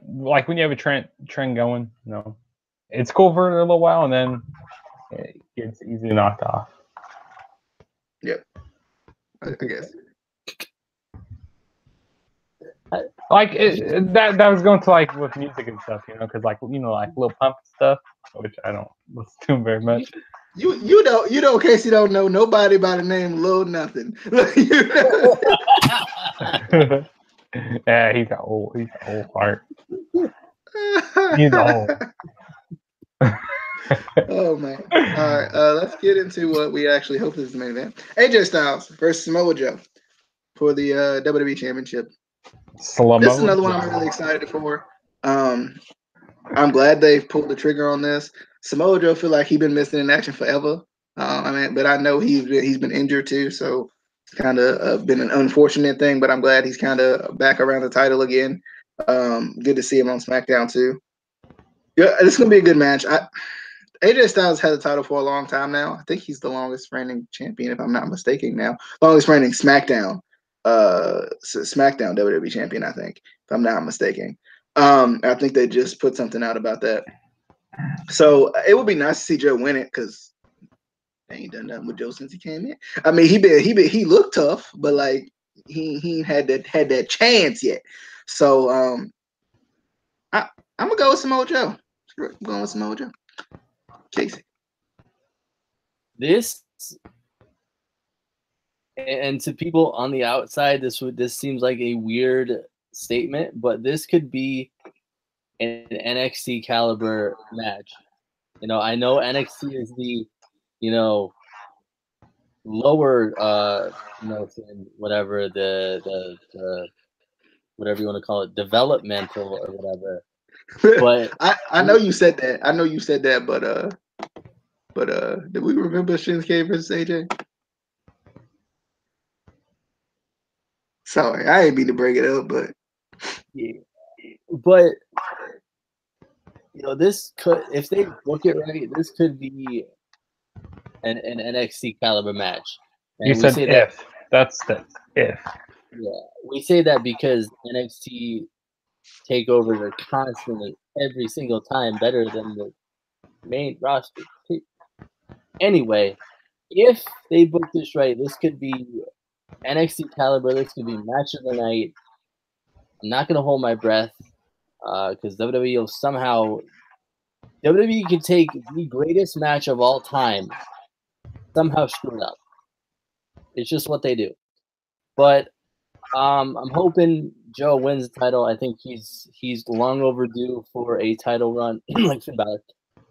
Like when you have a trend going, it's cool for a little while, and then it gets easily knocked off. Yep. I guess. Like that was going to like with music and stuff, because like Lil Pump stuff, which I don't listen to very much. You don't, in case you don't know, nobody by the name Lil Nothing. Yeah, he's an old fart. He's old. Oh man! All right, let's get into what we actually hope is the main event: AJ Styles versus Samoa Joe for the WWE Championship. This is another one I'm really excited for. I'm glad they pulled the trigger on this. Samoa Joe feel like he's been missing in action forever. But I know he's been injured too, so it's kind of been an unfortunate thing. But I'm glad he's kind of back around the title again. Good to see him on SmackDown too. Yeah, this is gonna be a good match. AJ Styles had the title for a long time now. I think he's the longest reigning champion, if I'm not mistaken. Now, longest reigning SmackDown WWE champion, I think, if I'm not mistaken. I think they just put something out about that. So it would be nice to see Joe win it, because they ain't done nothing with Joe since he came in. I mean, he looked tough, but like he had that chance yet. So I'm gonna go with Samoa Joe. I'm going with Samoa Joe. Casey. This, and to people on the outside, this seems like a weird statement, but this could be an NXT caliber match. I know NXT is the, lower, whatever the whatever you want to call it, developmental or whatever. But I know you said that. I know you said that, but did we remember Shinsuke versus AJ? Sorry, I ain't mean to bring it up, but yeah. But this could, if they book it right, this could be an NXT caliber match. And you said if. That's the if. Yeah, we say that because NXT takeovers are constantly, every single time, better than the main roster. Anyway, if they book this right, this could be NXT caliber. This could be match of the night. I'm not gonna hold my breath because WWE will somehow. WWE can take the greatest match of all time, somehow screw it up. It's just what they do. But I'm hoping Joe wins the title. I think he's long overdue for a title run, like Finn Balor.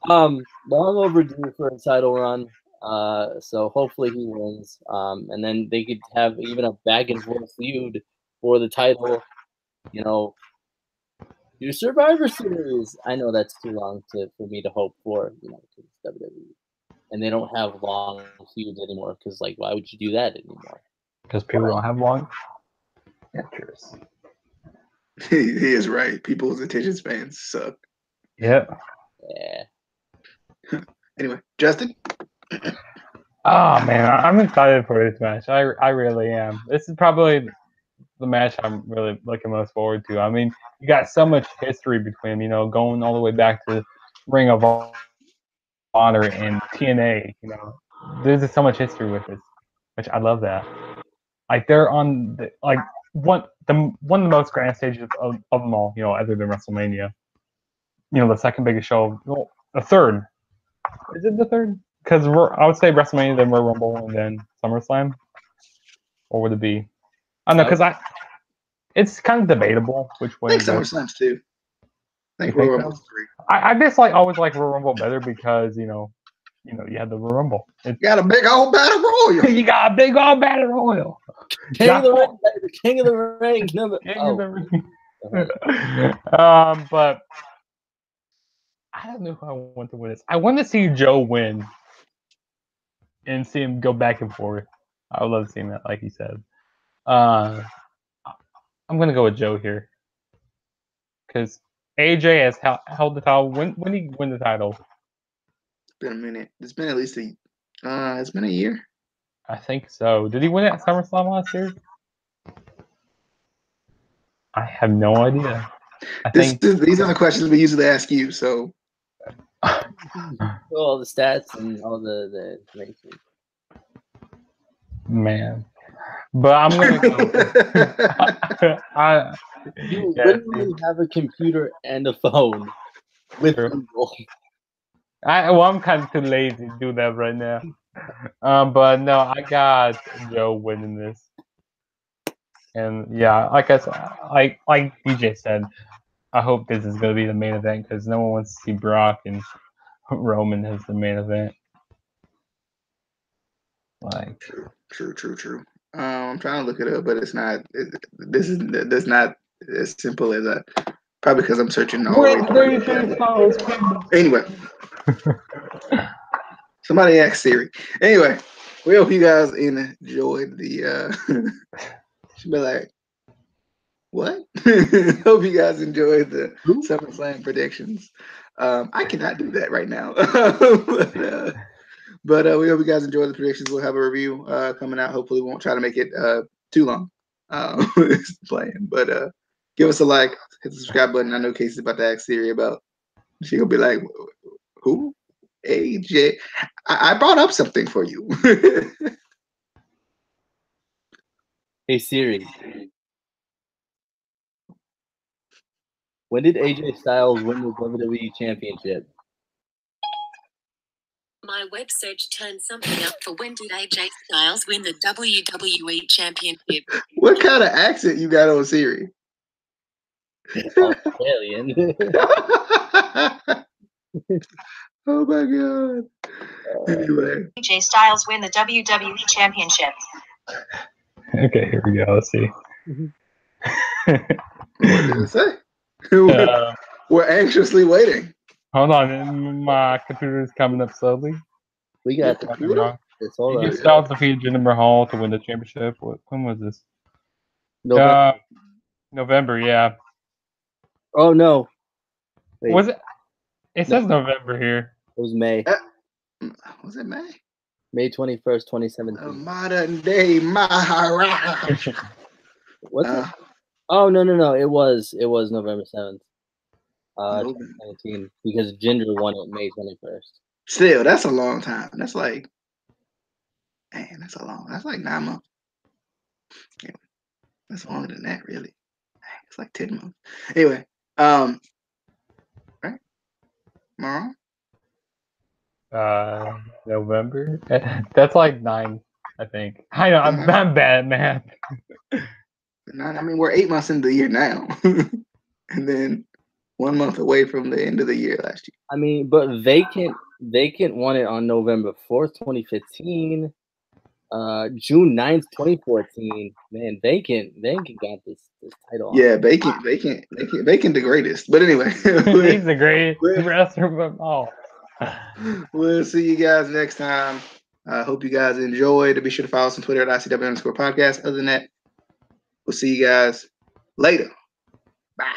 Long overdue for a title run. So hopefully he wins. And then they could have even a back and forth feud for the title. Do Survivor Series. I know that's too long for me to hope for. Because WWE, and they don't have long feuds anymore. Because why would you do that anymore? Because people don't have long interest. He is right. People's attention spans suck. Yep. Yeah. Anyway, Justin. Oh man, I'm excited for this match. I really am. This is probably the match I'm really looking most forward to. I mean, you got so much history between them, going all the way back to Ring of Honor and TNA. There's just so much history with this, which I love that. They're on one of the most grand stages of them all. Other than WrestleMania. The second biggest show. Well, the third. Is it the third? Because I would say WrestleMania, then Royal Rumble, and then SummerSlam. Or would it be? I don't know, because it's kind of debatable which way. I think SummerSlam's two. I think Royal Rumble's three. I just always like Royal Rumble better because you had the Royal Rumble. You got a big old battle royal. You got a big old battle royal. King of the ring. But I don't know who I want to win this. I want to see Joe win and see him go back and forth. I would love seeing that, like he said. I'm gonna go with Joe here because AJ has held the title. When did he win the title? It's been a minute. It's been at least it's been a year. I think so. Did he win it at SummerSlam last year? I have no idea. These are the questions we usually ask you. So all the stats and all the information. Man, but I'm gonna go. You literally have a computer and a phone with Google. I'm kind of too lazy to do that right now. But no, I got Joe winning this. And yeah, like I said, like DJ said, I hope this is gonna be the main event because no one wants to see Brock and Roman as the main event. True. I'm trying to look it up, but it's not. That's not as simple as that. Probably because I'm searching all the way. Anyway, somebody asked Siri. Anyway, we hope you guys enjoyed the. She'll be like, "What?" Hope you guys enjoyed the SummerSlam predictions. I cannot do that right now, but we hope you guys enjoy the predictions. We'll have a review coming out. Hopefully, we won't try to make it too long. Playing, but give us a like, hit the subscribe button. I know Casey's about to ask Siri about. She'll be like, "Who? AJ? I brought up something for you." Hey Siri, when did AJ Styles win the WWE Championship? My web search turned something up for when did AJ Styles win the WWE Championship. What kind of accent you got on Siri? Australian. Oh my god. Anyway. AJ Styles win the WWE Championship. Okay, here we go. Let's see. What did it say? We're anxiously waiting. Hold on, my computer is coming up slowly. We got Your the computer? Hold He on. Styles defeated Jinder Mahal to win the championship. When was this? November. November, yeah. Oh no. Wait, Was it? It No. says November here. it was May. Was it May? May 21st, 2017. Modern day Maharaj. What's it? Oh no. It was November 7th. 2017 because Jinder won it May 21st. Still, that's a long time. That's like, man, that's like 9 months. Yeah, that's longer than that, really. It's like 10 months. Anyway, right? Am I wrong? November. That's like 9, I think. I know. I'm bad at math. I mean, we're 8 months into the year now, and then 1 month away from the end of the year last year. I mean, but Vacant won it on November 4th, 2015. June 9th, 2014. Man, Vacant got this title. Yeah, Vacant the greatest. But anyway, he's the greatest wrestler of them all. We'll see you guys next time. I hope you guys enjoyed. Be sure to follow us on Twitter at ICW_podcast. Other than that, we'll see you guys later. Bye.